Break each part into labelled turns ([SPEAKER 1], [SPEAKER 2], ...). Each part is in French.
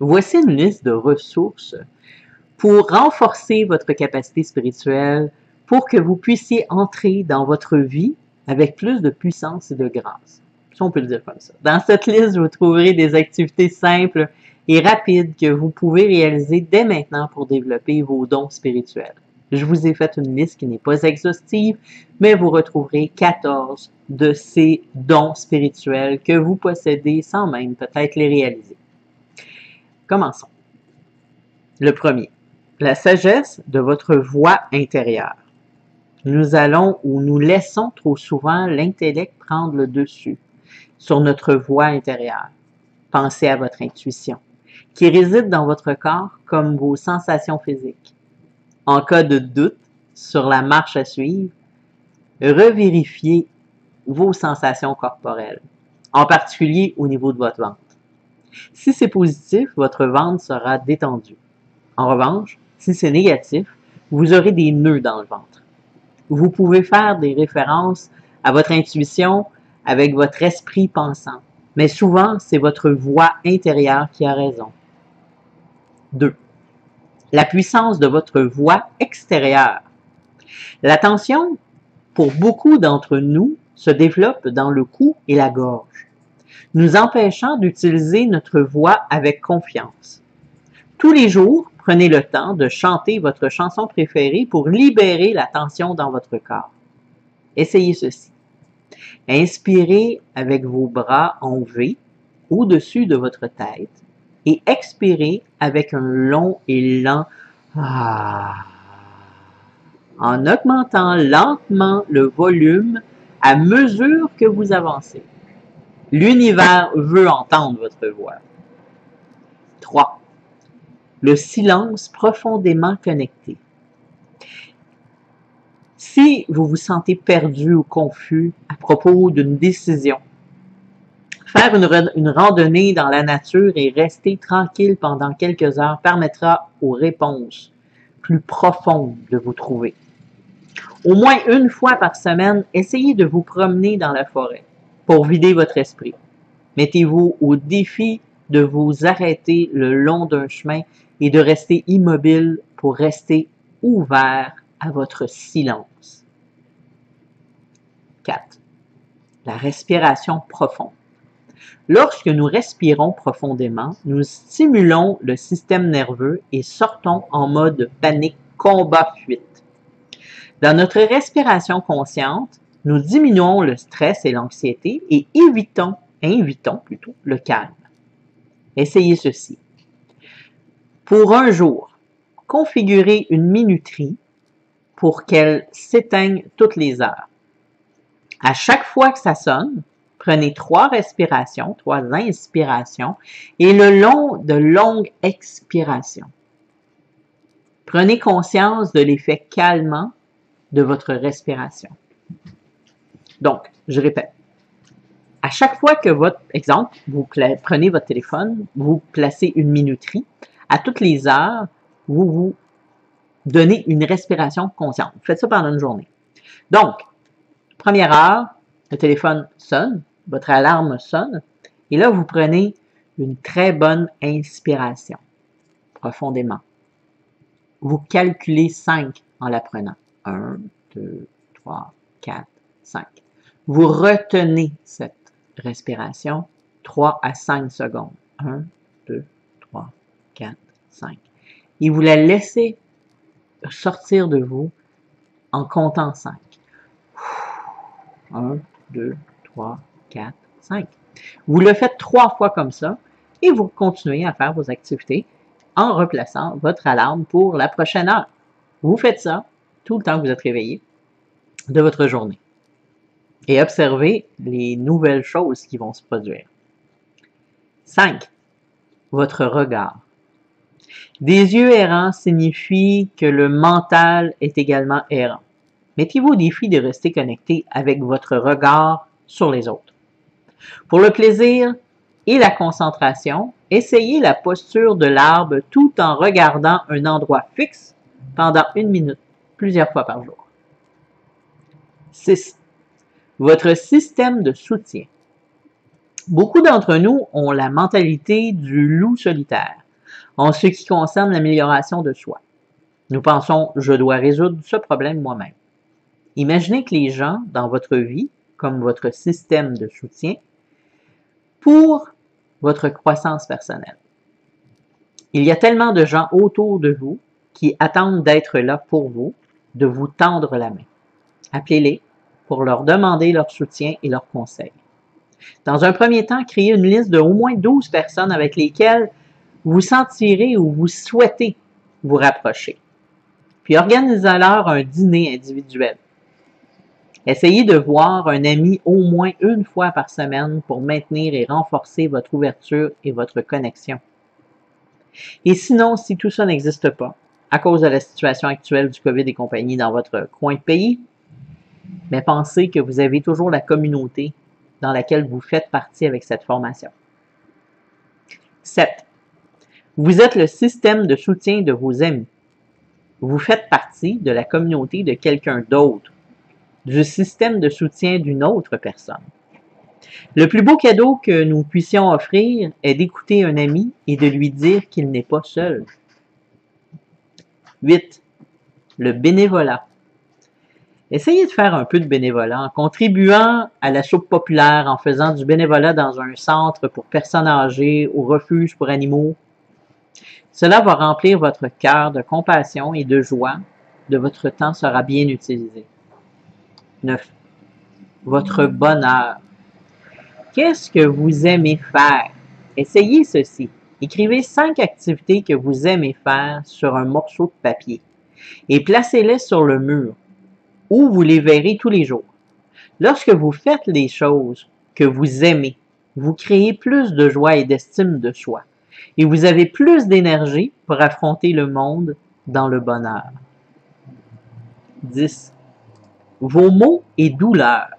[SPEAKER 1] Voici une liste de ressources pour renforcer votre capacité spirituelle, pour que vous puissiez entrer dans votre vie avec plus de puissance et de grâce. Si on peut le dire comme ça. Dans cette liste, vous trouverez des activités simples et rapides que vous pouvez réaliser dès maintenant pour développer vos dons spirituels. Je vous ai fait une liste qui n'est pas exhaustive, mais vous retrouverez 14 de ces dons spirituels que vous possédez sans même peut-être les réaliser. Commençons. Le premier, la sagesse de votre voix intérieure. Nous allons ou nous laissons trop souvent l'intellect prendre le dessus sur notre voix intérieure. Pensez à votre intuition, qui réside dans votre corps comme vos sensations physiques. En cas de doute sur la marche à suivre, revérifiez vos sensations corporelles, en particulier au niveau de votre ventre. Si c'est positif, votre ventre sera détendu. En revanche, si c'est négatif, vous aurez des nœuds dans le ventre. Vous pouvez faire des références à votre intuition avec votre esprit pensant, mais souvent, c'est votre voix intérieure qui a raison. 2. La puissance de votre voix extérieure. L'attention, pour beaucoup d'entre nous, se développe dans le cou et la gorge, nous empêchant d'utiliser notre voix avec confiance. Tous les jours, prenez le temps de chanter votre chanson préférée pour libérer la tension dans votre corps. Essayez ceci. Inspirez avec vos bras en V au-dessus de votre tête et expirez avec un long et lent ah, en augmentant lentement le volume à mesure que vous avancez. L'univers veut entendre votre voix. 3. Le silence profondément connecté. Si vous vous sentez perdu ou confus à propos d'une décision, faire une randonnée dans la nature et rester tranquille pendant quelques heures permettra aux réponses plus profondes de vous trouver. Au moins une fois par semaine, essayez de vous promener dans la forêt pour vider votre esprit. Mettez-vous au défi de vous arrêter le long d'un chemin et de rester immobile pour rester ouvert à votre silence. 4. La respiration profonde. Lorsque nous respirons profondément, nous stimulons le système nerveux et sortons en mode panique, combat, fuite. Dans notre respiration consciente, nous diminuons le stress et l'anxiété et invitons plutôt le calme. Essayez ceci. Pour un jour, configurez une minuterie pour qu'elle s'éteigne toutes les heures. À chaque fois que ça sonne, prenez 3 inspirations et le long de longues expirations. Prenez conscience de l'effet calmant de votre respiration. Donc, je répète. À chaque fois que vous prenez votre téléphone, vous placez une minuterie. À toutes les heures, vous vous donnez une respiration consciente. Vous faites ça pendant une journée. Donc, première heure, le téléphone sonne, votre alarme sonne, et là, vous prenez une très bonne inspiration, profondément. Vous calculez 5 en la prenant. 1, 2, 3, 4, 5. Vous retenez cette respiration 3 à 5 secondes. 1, 2, 3, 4, 5. Et vous la laissez sortir de vous en comptant 5. 1, 2, 3, 4, 5. Vous le faites 3 fois comme ça et vous continuez à faire vos activités en replaçant votre alarme pour la prochaine heure. Vous faites ça tout le temps que vous êtes réveillé de votre journée et observez les nouvelles choses qui vont se produire. 5. Votre regard. Des yeux errants signifie que le mental est également errant. Mettez-vous au défi de rester connecté avec votre regard sur les autres. Pour le plaisir et la concentration, essayez la posture de l'arbre tout en regardant un endroit fixe pendant 1 minute, plusieurs fois par jour. 6. Votre système de soutien. Beaucoup d'entre nous ont la mentalité du loup solitaire. en ce qui concerne l'amélioration de soi. Nous pensons « je dois résoudre ce problème moi-même ». Imaginez que les gens dans votre vie, comme votre système de soutien, pour votre croissance personnelle. Il y a tellement de gens autour de vous qui attendent d'être là pour vous, de vous tendre la main. Appelez-les pour leur demander leur soutien et leurs conseils. Dans un premier temps, créez une liste de au moins 12 personnes avec lesquelles vous sentirez ou vous souhaitez vous rapprocher. Puis organisez-leur un dîner individuel. Essayez de voir un ami au moins une fois par semaine pour maintenir et renforcer votre ouverture et votre connexion. Et sinon, si tout ça n'existe pas, à cause de la situation actuelle du COVID et compagnie dans votre coin de pays, mais pensez que vous avez toujours la communauté dans laquelle vous faites partie avec cette formation. 7. Vous êtes le système de soutien de vos amis. Vous faites partie de la communauté de quelqu'un d'autre, du système de soutien d'une autre personne. Le plus beau cadeau que nous puissions offrir est d'écouter un ami et de lui dire qu'il n'est pas seul. 8. Le bénévolat. Essayez de faire un peu de bénévolat en contribuant à la soupe populaire, en faisant du bénévolat dans un centre pour personnes âgées, au refuge pour animaux. Cela va remplir votre cœur de compassion et de joie. Votre temps sera bien utilisé. 9. Votre bonheur. Qu'est-ce que vous aimez faire? Essayez ceci. Écrivez 5 activités que vous aimez faire sur un morceau de papier et placez-les sur le mur où vous les verrez tous les jours. Lorsque vous faites les choses que vous aimez, vous créez plus de joie et d'estime de soi et vous avez plus d'énergie pour affronter le monde dans le bonheur. 10. Vos maux et douleurs.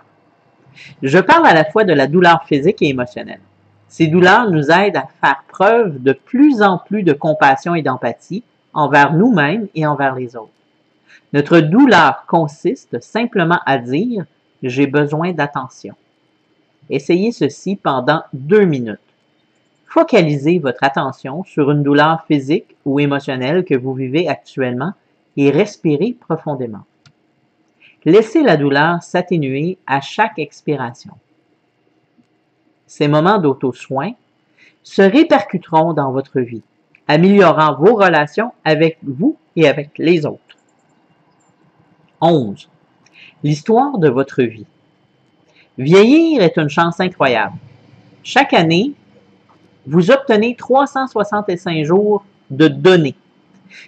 [SPEAKER 1] Je parle à la fois de la douleur physique et émotionnelle. Ces douleurs nous aident à faire preuve de plus en plus de compassion et d'empathie envers nous-mêmes et envers les autres. Notre douleur consiste simplement à dire « j'ai besoin d'attention ». Essayez ceci pendant 2 minutes. Focalisez votre attention sur une douleur physique ou émotionnelle que vous vivez actuellement et respirez profondément. Laissez la douleur s'atténuer à chaque expiration. Ces moments d'auto-soin se répercuteront dans votre vie, améliorant vos relations avec vous et avec les autres. 11. L'histoire de votre vie. Vieillir est une chance incroyable. Chaque année, vous obtenez 365 jours de données,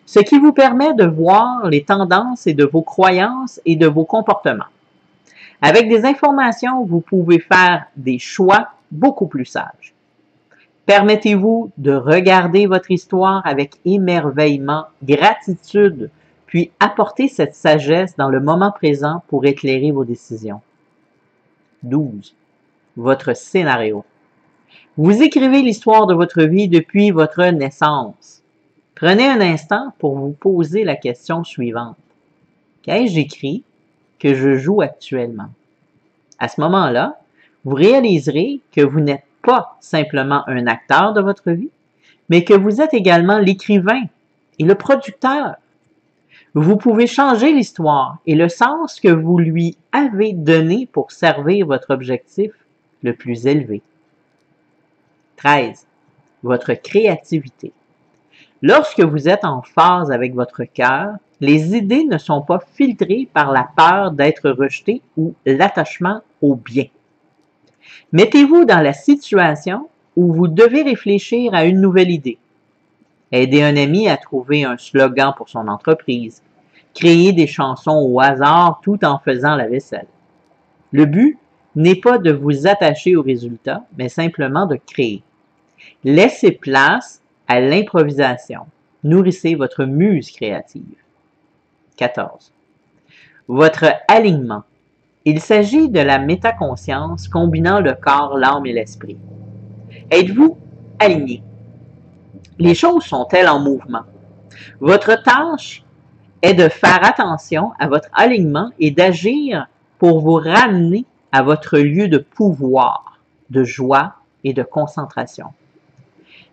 [SPEAKER 1] ce qui vous permet de voir les tendances et de vos croyances et de vos comportements. Avec des informations, vous pouvez faire des choix beaucoup plus sages. Permettez-vous de regarder votre histoire avec émerveillement, gratitude, puis apportez cette sagesse dans le moment présent pour éclairer vos décisions. 12. Votre scénario. Vous écrivez l'histoire de votre vie depuis votre naissance. Prenez un instant pour vous poser la question suivante. Qu'ai-je écrit que je joue actuellement? À ce moment-là, vous réaliserez que vous n'êtes pas simplement un acteur de votre vie, mais que vous êtes également l'écrivain et le producteur. Vous pouvez changer l'histoire et le sens que vous lui avez donné pour servir votre objectif le plus élevé. 13. Votre créativité. Lorsque vous êtes en phase avec votre cœur, les idées ne sont pas filtrées par la peur d'être rejeté ou l'attachement au bien. Mettez-vous dans la situation où vous devez réfléchir à une nouvelle idée. Aidez un ami à trouver un slogan pour son entreprise. Créez des chansons au hasard tout en faisant la vaisselle. Le but n'est pas de vous attacher au résultat, mais simplement de créer. Laissez place à l'improvisation. Nourrissez votre muse créative. 14. Votre alignement. Il s'agit de la métaconscience combinant le corps, l'âme et l'esprit. Êtes-vous aligné? Les choses sont-elles en mouvement? Votre tâche est de faire attention à votre alignement et d'agir pour vous ramener à votre lieu de pouvoir, de joie et de concentration.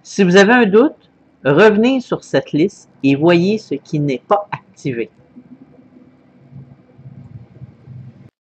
[SPEAKER 1] Si vous avez un doute, Revenez sur cette liste et voyez ce qui n'est pas activé.